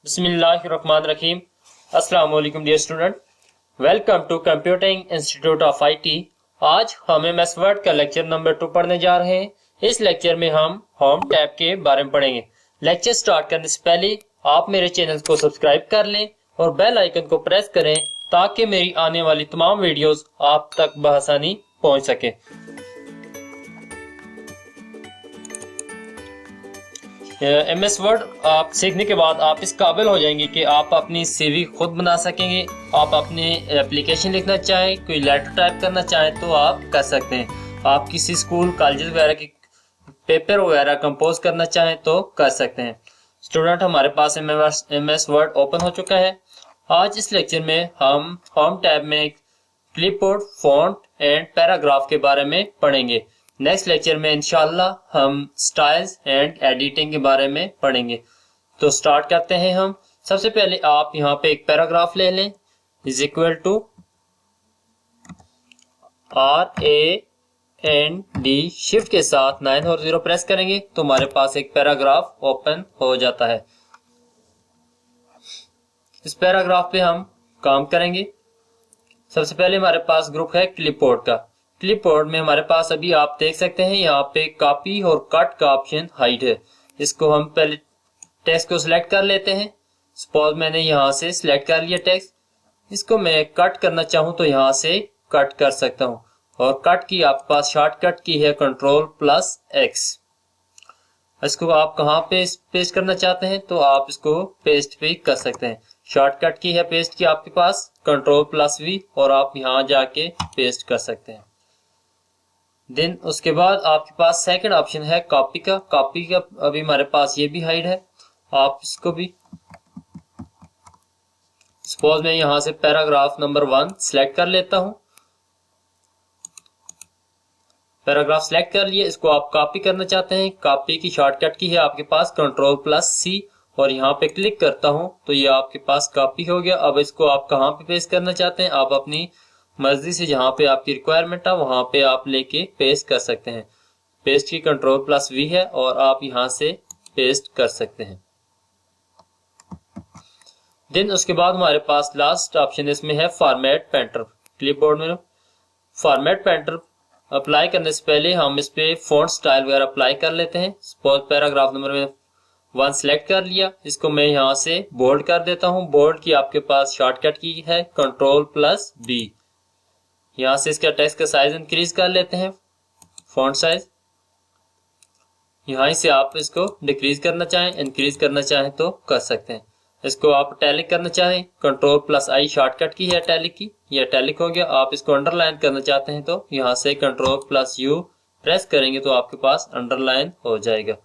बिस्मिल्लाहिर्रहमानिर्रहीम। अस्सलाम वालेकुम dear student, welcome to computing institute of IT. आज हम एमएस वर्ड का लेक्चर नंबर 2 पढ़ने जा रहे हैं। इस लेक्चर में हम होम टैब के बारे में पढ़ेंगे। लेक्चर स्टार्ट करने से पहले आप मेरे चैनल को सब्सक्राइब कर लें और बेल आइकन को प्रेस करें ताकि मेरी आने वाली तमाम वीडियोस आप तक बआसानी पहुंच सके। एमएस वर्ड आप सीखने के बाद आप इस काबिल हो जाएंगे कि आप अपनी सीवी खुद बना सकेंगे। आप अपने एप्लीकेशन लिखना चाहें, कोई लेटर टाइप करना चाहें तो आप कर सकते हैं। आप किसी स्कूल कॉलेज वगैरह की पेपर वगैरह कंपोज करना चाहें तो कर सकते हैं। स्टूडेंट, हमारे पास एमएस वर्ड ओपन हो चुका है। आज इस लेक्चर में हम होम टैब में क्लिपबोर्ड, फॉन्ट एंड पैराग्राफ के बारे में पढ़ेंगे। नेक्स्ट लेक्चर में इंशाल्लाह हम स्टाइल्स एंड एडिटिंग के बारे में पढ़ेंगे। तो स्टार्ट करते हैं हम। सबसे पहले आप यहाँ पे एक पैराग्राफ ले लें। Is equal to RAND shift के साथ 9 और 0 प्रेस करेंगे तो हमारे पास एक पैराग्राफ ओपन हो जाता है। इस पैराग्राफ पे हम काम करेंगे। सबसे पहले हमारे पास ग्रुप है क्लिपबोर्ड का। क्लिपबोर्ड में हमारे पास अभी आप देख सकते हैं यहाँ पे कॉपी और कट का ऑप्शन हाइड है। इसको हम पहले टेक्स्ट को सिलेक्ट कर लेते हैं। सपोज मैंने यहाँ से सिलेक्ट कर लिया टेक्स्ट। इसको मैं कट करना चाहूँ तो यहाँ से कट कर सकता हूँ और कट की आपके पास शॉर्टकट की है Ctrl+X। इसको आप कहाँ पे पेस्ट करना चाहते हैं तो आप इसको पेस्ट भी कर सकते हैं। शॉर्टकट की है पेस्ट की आपके पास Ctrl+V और आप यहाँ जाके पेस्ट कर सकते हैं। देन उसके बाद आपके पास सेकंड ऑप्शन है कॉपी का। कॉपी का अभी हमारे पास ये भी हाइड है। आप इसको भी सपोज मैं यहां से पैराग्राफ नंबर 1 सिलेक्ट कर लेता हूं। पैराग्राफ सिलेक्ट कर लिए। इसको आप कॉपी करना चाहते हैं। कॉपी की शॉर्टकट की है आपके पास Ctrl+C और यहाँ पे क्लिक करता हूं तो ये आपके पास कॉपी हो गया। अब इसको आप कहाँ पे पेस्ट करना चाहते हैं आप अपनी मर्जी से जहां पे आपकी रिक्वायरमेंट है वहां पे आप लेके पेस्ट कर सकते हैं। पेस्ट की Ctrl+V है और आप यहां से पेस्ट कर सकते हैं। देन उसके बाद हमारे पास लास्ट ऑप्शन इसमें है फॉर्मेट पेंटर। क्लिपबोर्ड में फॉर्मेट पेंटर अप्लाई करने से पहले हम इस पे फॉन्ट स्टाइल वगैरह अप्लाई कर लेते हैं। सपोज पैराग्राफ नंबर 1 सिलेक्ट कर लिया। इसको मैं यहाँ से बोल्ड कर देता हूँ। बोल्ड की आपके पास शॉर्टकट की है Ctrl+B। यहाँ से इसका टेक्स्ट का साइज इंक्रीज कर लेते हैं, फॉन्ट साइज। यहाँ से आप इसको डिक्रीज करना चाहें, इंक्रीज करना चाहें तो कर सकते हैं। इसको आप इटैलिक करना चाहें Ctrl+I शॉर्टकट की है इटैलिक की, ये इटैलिक हो गया। आप इसको अंडरलाइन करना चाहते हैं तो यहाँ से Ctrl+U प्रेस करेंगे तो आपके पास अंडरलाइन हो जाएगा।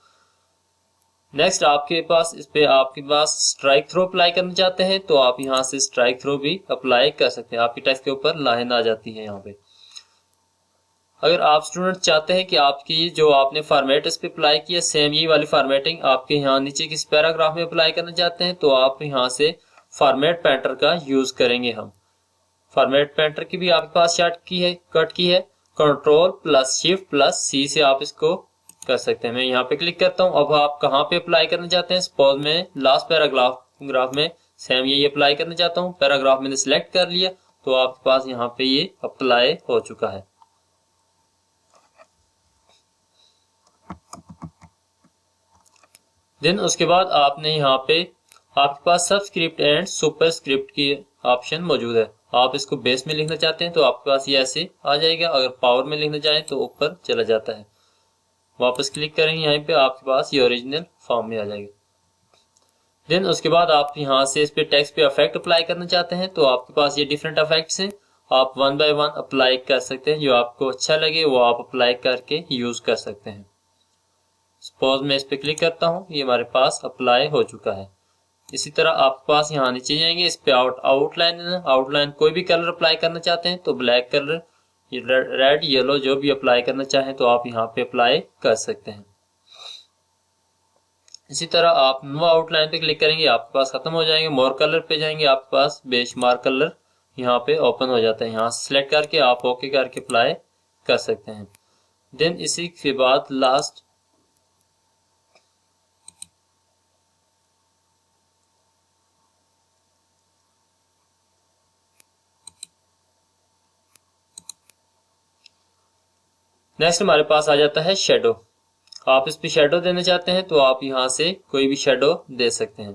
नेक्स्ट आपके पास इस पे आपके पास स्ट्राइक थ्रो अप्लाई करना चाहते हैं तो आप यहाँ से स्ट्राइक थ्रो भी अप्लाई कर सकते हैं। आपकी टेक्स्ट के ऊपर लाइन आ जाती है यहाँ पे। अगर आप स्टूडेंट चाहते हैं कि आपकी जो आपने फॉर्मेट इस पे अप्लाई किया सेम यही वाली फॉर्मेटिंग आपके यहाँ नीचे किस पैराग्राफ में अप्लाई करना चाहते हैं तो आप यहाँ से फॉर्मेट पेंटर का यूज करेंगे। हम फॉर्मेट पेंटर की भी आपके पास शॉर्ट की है कट की है Ctrl+Shift+C से आप इसको कर सकते हैं। मैं यहाँ पे क्लिक करता हूँ। अब आप कहाँ पे अप्लाई करना चाहते हैं। सपोज मैं लास्ट पैराग्राफ में सेम यही अप्लाई करना चाहता हूँ। पैराग्राफ मैंने सिलेक्ट कर लिया तो आपके पास यहाँ पे ये अप्लाई हो चुका है। देन उसके बाद आपने यहाँ पे आपके पास सबस्क्रिप्ट एंड सुपरस्क्रिप्ट की ऑप्शन मौजूद है। आप इसको बेस में लिखना चाहते हैं तो आपके पास ये ऐसे आ जाएगा। अगर पावर में लिखना चाहें तो ऊपर चला जाता है। वापस क्लिक करेंगे यहाँ पे आपके पास ये ओरिजिनल फॉर्म में आ जाएगा। देन उसके बाद आप यहाँ से इस पे टेक्स्ट पे इफेक्ट अप्लाई करना चाहते हैं तो आपके पास ये डिफरेंट इफेक्ट्स हैं। आप 1 बाय 1 अप्लाई कर सकते हैं। जो आपको अच्छा लगे वो आप अप्लाई करके यूज कर सकते हैं। सपोज मैं इस पे क्लिक करता हूँ, ये हमारे पास अप्लाई हो चुका है। इसी तरह आपके पास यहाँ नीचे जाएंगे, इस पे आउटलाइन कोई भी कलर अप्लाई करना चाहते हैं तो ब्लैक कलर, रेड, येलो जो भी अप्लाई करना चाहें तो आप यहाँ पे अप्लाई कर सकते हैं। इसी तरह आप नो आउटलाइन पे क्लिक करेंगे आपके पास खत्म हो जाएंगे। मोर कलर पे जाएंगे आपके पास बेशुमार कलर यहाँ पे ओपन हो जाता है। यहाँ से सिलेक्ट करके आप ओके करके अप्लाई कर सकते हैं। देन इसी के बाद लास्ट नेक्स्ट हमारे पास आ जाता है शेडो। आप इस पे शेडो देना चाहते हैं तो आप यहां से कोई भी शेडो दे सकते हैं।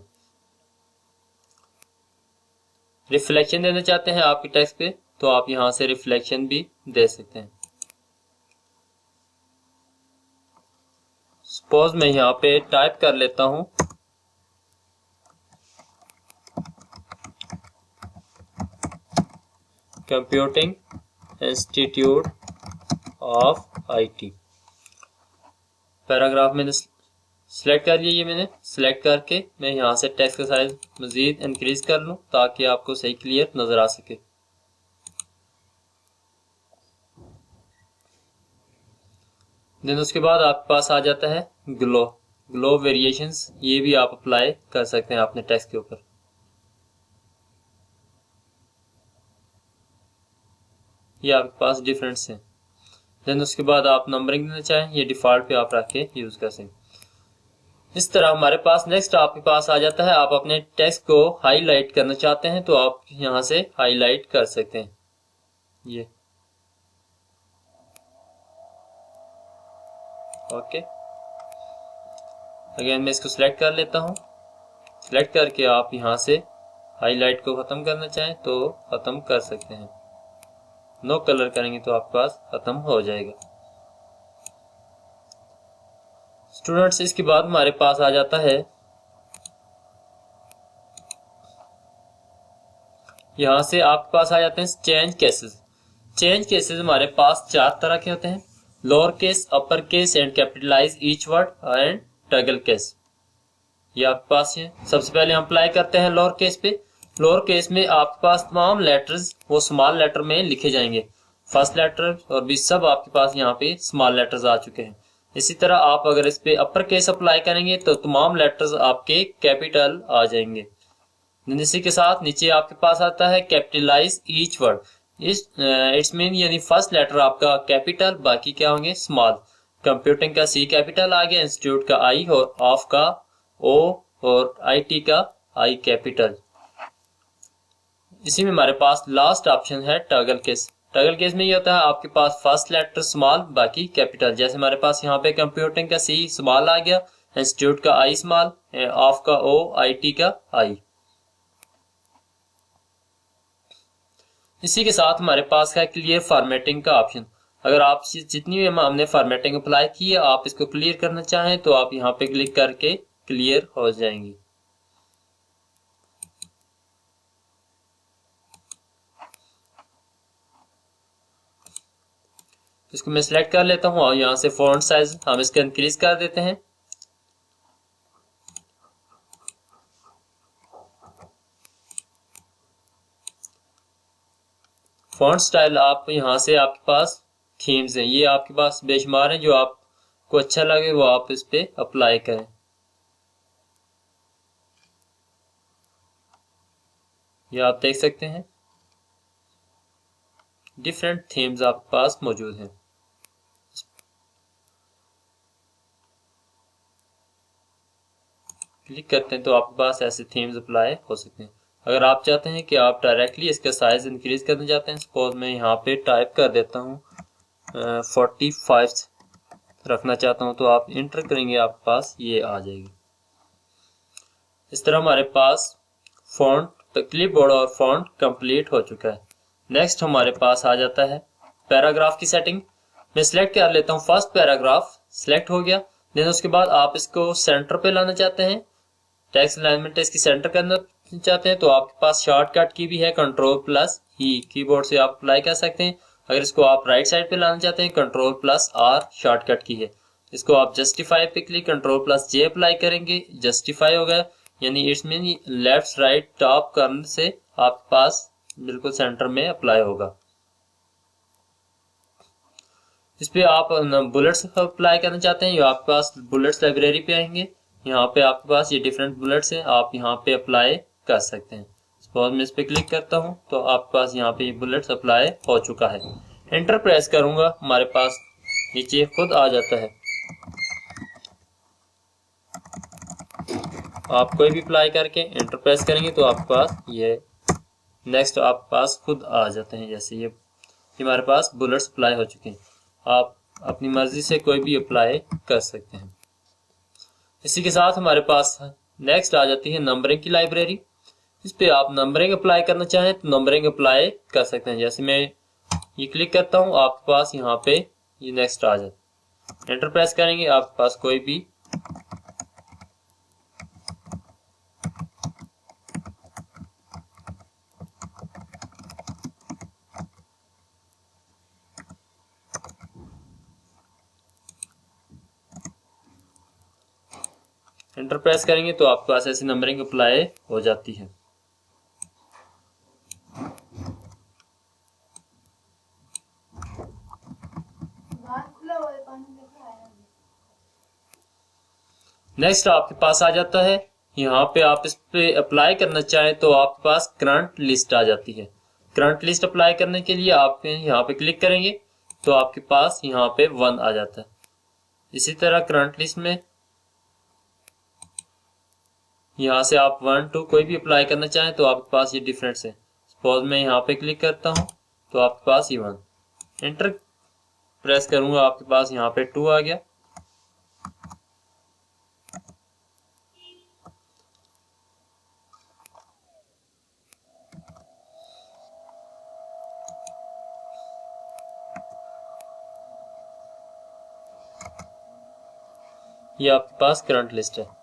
रिफ्लेक्शन देना चाहते हैं आपके टेक्स्ट पे तो आप यहां से रिफ्लेक्शन भी दे सकते हैं। सपोज मैं यहां पे टाइप कर लेता हूं computing institute of IT. Paragraph मैंने सिलेक्ट कर लिया। ये मैंने सिलेक्ट करके मैं यहां से टेक्स्ट का साइज मजीद इंक्रीज कर लूं ताकि आपको सही क्लियर नजर आ सके। देन उसके बाद आपके पास आ जाता है ग्लो वेरिएशंस। ये भी आप अप्लाई कर सकते हैं अपने टेक्स्ट के ऊपर। ये आपके पास डिफरेंस है। देन उसके बाद आप नंबरिंग देना चाहें ये डिफॉल्ट पे आप रख के यूज कर सकते। इस तरह हमारे पास नेक्स्ट आपके पास आ जाता है, आप अपने टेक्स्ट को हाईलाइट करना चाहते हैं तो आप यहां से हाईलाइट कर सकते हैं। ये ओके। अगेन मैं इसको सिलेक्ट कर लेता हूं। सिलेक्ट करके आप यहां से हाईलाइट को खत्म करना चाहें तो खत्म कर सकते हैं। नो कलर करेंगे तो आपके पास खत्म हो जाएगा। स्टूडेंट्स इसके बाद हमारे पास आ जाता है यहां से आपके पास आ जाते हैं चेंज केसेस। चेंज केसेस हमारे पास 4 तरह के होते हैं, lower case, upper case and capitalise each word and toggle case. ये आपके पास है। सबसे पहले हम अप्लाई करते हैं लोअर केस पे। लोअर केस में आपके पास तमाम लेटर्स वो स्मॉल लेटर में लिखे जाएंगे। फर्स्ट लेटर और भी सब आपके पास यहाँ पे स्मॉल लेटर्स आ चुके हैं। इसी तरह आप अगर इस पे अपर केस अप्लाई करेंगे तो तमाम लेटर्स आपके कैपिटल आ जाएंगे। इसी के साथ नीचे आपके पास आता है capitalise each word. It's mean यानी फर्स्ट लेटर आपका कैपिटल, बाकी क्या होंगे स्मॉल। कंप्यूटिंग का सी कैपिटल आ गया, इंस्टीट्यूट का आई और ऑफ का ओ और आईटी का आई कैपिटल। इसी में हमारे पास लास्ट ऑप्शन है टगल केस। टगल केस में ये होता है आपके पास फर्स्ट लेटर स्मॉल बाकी कैपिटल। जैसे हमारे पास यहाँ पे कंप्यूटिंग का सी स्मॉल आ गया, इंस्टीट्यूट का आई स्मॉल, ऑफ का ओ, आईटी का आई। इसी के साथ हमारे पास है क्लियर फॉर्मेटिंग का ऑप्शन। अगर आप जितनी भी हमने फॉर्मेटिंग अप्लाई की है आप इसको क्लियर करना चाहें तो आप यहाँ पे क्लिक करके क्लियर हो जाएंगी। इसको मैं सिलेक्ट कर लेता हूं और यहां से फॉन्ट साइज हम इसका इंक्रीज कर देते हैं। फॉन्ट स्टाइल आप यहां से आपके पास थीम्स हैं, ये आपके पास बेशुमार हैं, जो आपको अच्छा लगे वो आप इस पे अप्लाई करें। ये आप देख सकते हैं डिफरेंट थीम्स आपके पास मौजूद हैं। क्लिक करते हैं तो आपके पास ऐसे थीम्स अप्लाई हो सकते हैं। अगर आप चाहते हैं कि आप डायरेक्टली इसका साइज इंक्रीज करना चाहते हैं, सपोज मैं यहाँ पे टाइप कर देता हूँ 45 रखना चाहता हूँ तो आप इंटर करेंगे आपके पास ये आ जाएगी। इस तरह हमारे पास फॉन्ट क्लिपबोर्ड और फॉन्ट कंप्लीट हो चुका है। नेक्स्ट हमारे पास आ जाता है पैराग्राफ की सेटिंग। मैं सिलेक्ट कर लेता हूँ फर्स्ट पैराग्राफ, सिलेक्ट हो गया। देन उसके बाद आप इसको सेंटर पे लाना चाहते हैं, टेक्स्ट अलाइनमेंट इसकी सेंटर करना चाहते हैं तो आपके पास शॉर्टकट की भी है कंट्रोल+E, कीबोर्ड से आप अप्लाई कर सकते हैं। अगर इसको आप राइट साइड पे लाना चाहते हैं कंट्रोल+R शॉर्टकट की है। इसको आप जस्टिफाई पे क्लिक कंट्रोल+J अप्लाई करेंगे, जस्टिफाई हो गया, यानी it's mean left right top करने से आपके पास बिल्कुल सेंटर में अप्लाई होगा। इस पे आप बुलेट्स अप्लाई करना चाहते हैं, ये आपके पास बुलेट्स लाइब्रेरी पे आएंगे। यहाँ पे आपके पास ये डिफरेंट बुलेट्स हैं, आप यहाँ पे अप्लाई कर सकते हैं। सपोज मैं इस पे क्लिक करता हूँ तो आपके पास यहाँ पे ये बुलेट्स अप्लाई हो चुका है। एंटर प्रेस करूंगा, हमारे पास नीचे खुद आ जाता है। आप कोई भी अप्लाई करके एंटर प्रेस करेंगे तो आपके पास ये नेक्स्ट आपके पास खुद आ जाते हैं। जैसे ये हमारे पास बुलेट्स अप्लाई हो चुके हैं। आप अपनी मर्जी से कोई भी अप्लाई कर सकते हैं। इसी के साथ हमारे पास नेक्स्ट आ जाती है नंबरिंग की लाइब्रेरी। इस पे आप नंबरिंग अप्लाई करना चाहें तो नंबरिंग अप्लाई कर सकते हैं। जैसे मैं ये क्लिक करता हूँ, आपके पास यहाँ पे ये नेक्स्ट आ जाता है। एंटर प्रेस करेंगे, आपके पास कोई भी एंटर प्रेस करेंगे तो आपके पास ऐसी नंबरिंग अप्लाई हो जाती है। नेक्स्ट आपके पास आ जाता है, यहाँ पे आप इस पे अप्लाई करना चाहें तो आपके पास करंट लिस्ट आ जाती है। करंट लिस्ट अप्लाई करने के लिए आप यहाँ पे क्लिक करेंगे तो आपके पास यहाँ पे 1 आ जाता है। इसी तरह करंट लिस्ट में यहाँ से आप 1 2 कोई भी अप्लाई करना चाहें तो आपके पास ये डिफरेंस है। सपोज मैं यहाँ पे क्लिक करता हूँ तो आपके पास ये 1, एंटर प्रेस करूंगा आपके पास यहाँ पे 2 आ गया। ये आपके पास करंट लिस्ट है।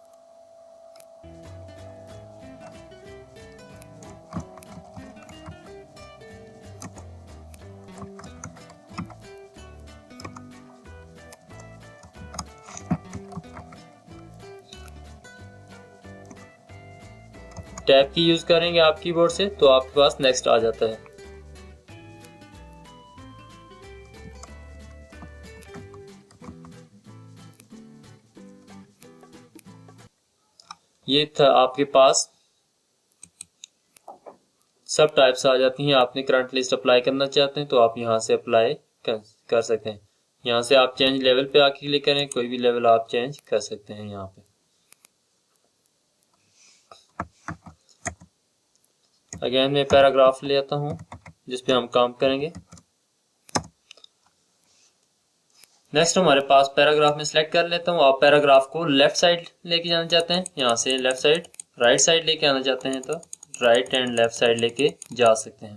टैब की यूज करेंगे आप कीबोर्ड से तो आपके पास नेक्स्ट आ जाता है। ये था आपके पास सब टाइप्स आ जाती हैं। आपने करंट लिस्ट अप्लाई करना चाहते हैं तो आप यहाँ से अप्लाई कर सकते हैं। यहाँ से आप चेंज लेवल पे आके क्लिक करें, कोई भी लेवल आप चेंज कर सकते हैं यहाँ पे। अगेन मैं पैराग्राफ ले आता हूँ जिसपे हम काम करेंगे। नेक्स्ट हमारे पास पैराग्राफ में सिलेक्ट कर लेता हूँ। आप पैराग्राफ को लेफ्ट साइड लेके जाना चाहते हैं, यहाँ से लेफ्ट साइड राइट साइड लेके आना चाहते हैं तो राइट एंड लेफ्ट साइड लेके जा सकते हैं।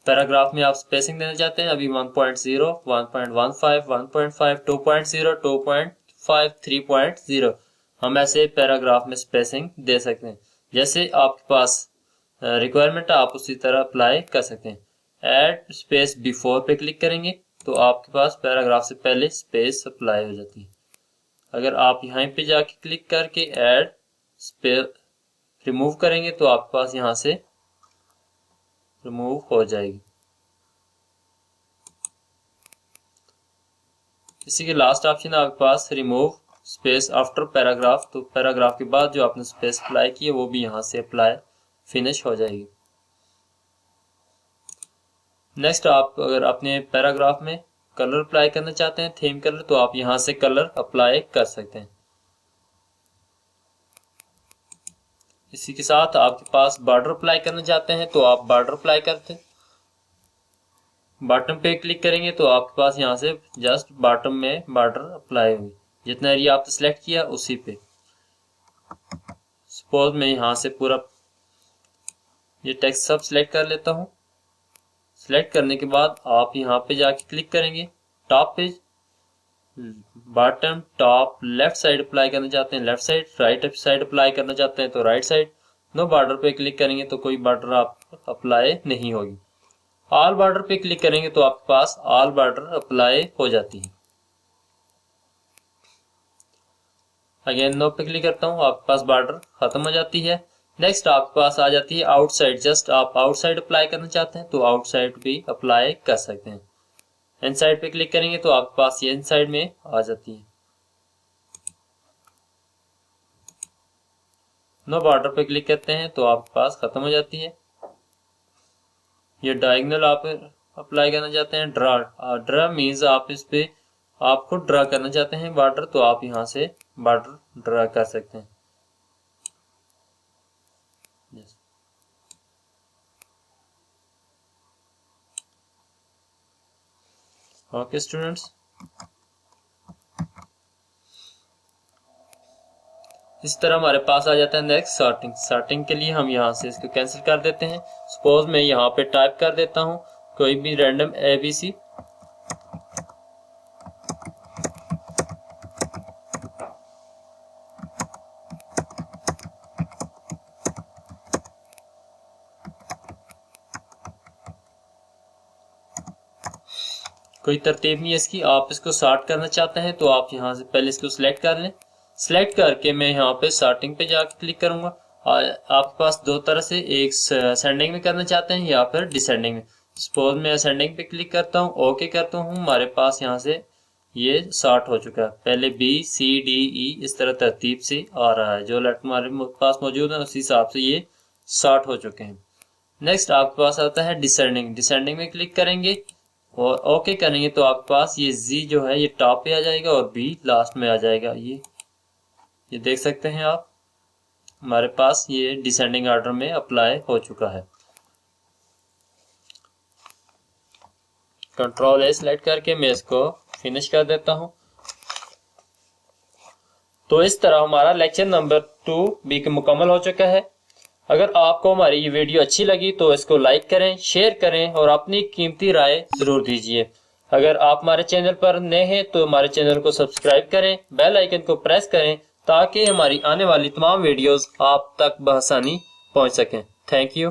पैराग्राफ में आप स्पेसिंग देना चाहते हैं, अभी 1.0 1.15 1.5 2.0 2.5 3.0 हम ऐसे पैराग्राफ में स्पेसिंग दे सकते हैं। जैसे आपके पास रिक्वायरमेंट है आप उसी तरह अप्लाई कर सकते हैं। ऐड स्पेस बिफोर पे क्लिक करेंगे तो आपके पास पैराग्राफ से पहले स्पेस अप्लाई हो जाती है। अगर आप यहाँ पे जाके क्लिक करके ऐड स्पेस रिमूव करेंगे तो आपके पास यहाँ से रिमूव हो जाएगी। इसी के लास्ट ऑप्शन है आपके पास रिमूव स्पेस आफ्टर पैराग्राफ, तो पैराग्राफ के बाद जो आपने स्पेस अप्लाई की है वो भी यहाँ से अप्लाई फिनिश हो जाएगी। नेक्स्ट आप अगर अपने पैराग्राफ में कलर अप्लाई करना चाहते हैं, थीम कलर, तो आप यहाँ से कलर अप्लाई कर सकते हैं। इसी के साथ आपके पास बॉर्डर अप्लाई करना चाहते हैं तो आप बॉर्डर अप्लाई करते हैं। बॉटम पे क्लिक करेंगे तो आपके पास यहाँ से जस्ट बॉटम में बॉर्डर अप्लाई होगी, जितना एरिया आपने सेलेक्ट किया उसी पे। सपोज मैं यहाँ से पूरा ये टेक्स्ट सब सिलेक्ट कर लेता हूँ। सिलेक्ट करने के बाद आप यहाँ पे जाके क्लिक करेंगे टॉप पे, bottom top left side apply करना चाहते हैं left side, right side apply करना चाहते हैं तो राइट साइड। नो बॉर्डर पे क्लिक करेंगे तो कोई बॉर्डर आप अप्लाई नहीं होगी। ऑल बॉर्डर पे क्लिक करेंगे तो आपके पास ऑल बॉर्डर अप्लाई हो जाती है। अगेन नो पे क्लिक करता हूँ, आपके पास बॉर्डर खत्म हो जाती है। नेक्स्ट आपके पास आ जाती है आउटसाइड। जस्ट आप आउटसाइड अप्लाई करना चाहते हैं तो आउटसाइड भी अप्लाई कर सकते हैं। इनसाइड पे क्लिक करेंगे तो आपके पास ये इनसाइड में आ जाती है। नो बॉर्डर पे क्लिक करते हैं तो आपके पास खत्म हो जाती है। ये डायगोनल आप अप्लाई करना चाहते हैं, ड्रा ड्रा मीन्स आप इस पे आप खुद ड्रा करना चाहते हैं बॉर्डर, तो आप यहाँ से बॉर्डर ड्रा कर सकते हैं। Okay students. इस तरह हमारे पास आ जाता है नेक्स्ट सॉर्टिंग। सॉर्टिंग के लिए हम यहाँ से इसको कैंसिल कर देते हैं। सपोज मैं यहाँ पे टाइप कर देता हूँ कोई भी रैंडम ABC। कोई तरतीब नहीं है इसकी। आप इसको सॉर्ट करना चाहते हैं तो आप यहाँ से पहले इसको सिलेक्ट कर लें। सिलेक्ट करके मैं यहाँ पे सॉर्टिंग पे जाके क्लिक करूंगा। आपके पास दो तरह से, एक असेंडिंग में करना चाहते हैं या फिर डिसेंडिंग में। सपोज मैं असेंडिंग पे क्लिक करता हूँ, ओके करता हूँ, हमारे पास यहाँ से ये सॉर्ट हो चुका है। पहले BCDE इस तरह तरतीब से आ रहा है, जो लेटर हमारे पास मौजूद है उसी हिसाब से ये सॉर्ट हो चुके हैं। नेक्स्ट आपके पास आता है डिसेंडिंग। डिसेंडिंग में क्लिक करेंगे और ओके करेंगे तो आपके पास ये Z जो है ये टॉप पे आ जाएगा और B लास्ट में आ जाएगा। ये देख सकते हैं आप, हमारे पास ये डिसेंडिंग ऑर्डर में अप्लाई हो चुका है। Ctrl A सेलेक्ट करके मैं इसको फिनिश कर देता हूं। तो इस तरह हमारा लेक्चर नंबर 2 भी मुकम्मल हो चुका है। अगर आपको हमारी ये वीडियो अच्छी लगी तो इसको लाइक करें, शेयर करें और अपनी कीमती राय जरूर दीजिए। अगर आप हमारे चैनल पर नए हैं तो हमारे चैनल को सब्सक्राइब करें, बेल आइकन को प्रेस करें ताकि हमारी आने वाली तमाम वीडियोस आप तक बआसानी पहुंच सकें। Thank you.